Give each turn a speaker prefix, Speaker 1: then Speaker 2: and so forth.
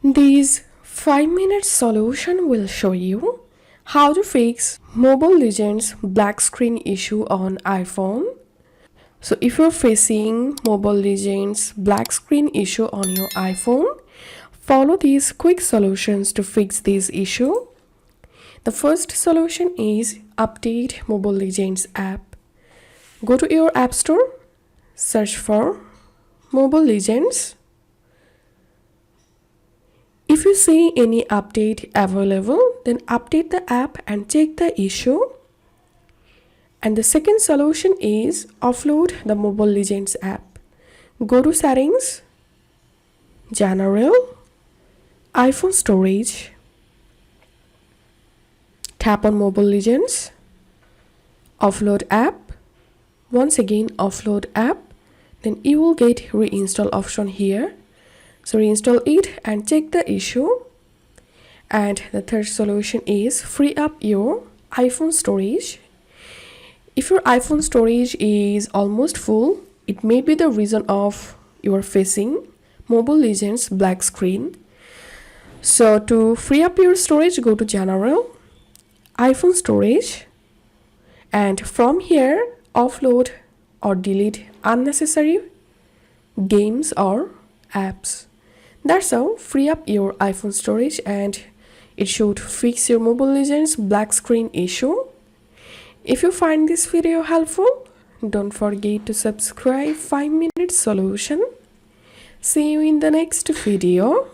Speaker 1: This 5-minute solution will show you how to fix Mobile Legends black screen issue on iPhone. So if you're facing Mobile Legends black screen issue on your iPhone, follow these quick solutions to fix this issue. The first solution is update Mobile Legends app. Go to your App Store, search for Mobile Legends. If you see any update available, then update the app and check the issue. And the second solution is offload the Mobile Legends app. Go to Settings, General, iPhone Storage. Tap on Mobile Legends, offload app. Once again, offload app. Then you will get reinstall option here. So reinstall it and check the issue. And the third solution is free up your iPhone storage. If your iPhone storage is almost full, it may be the reason of you are facing Mobile Legends black screen. So to free up your storage, go to General, iPhone Storage, and from here offload or delete unnecessary games or apps. That's how free up your iPhone storage, and it should fix your Mobile Legends black screen issue. If you find this video helpful, don't forget to subscribe 5-minute solution. See you in the next video.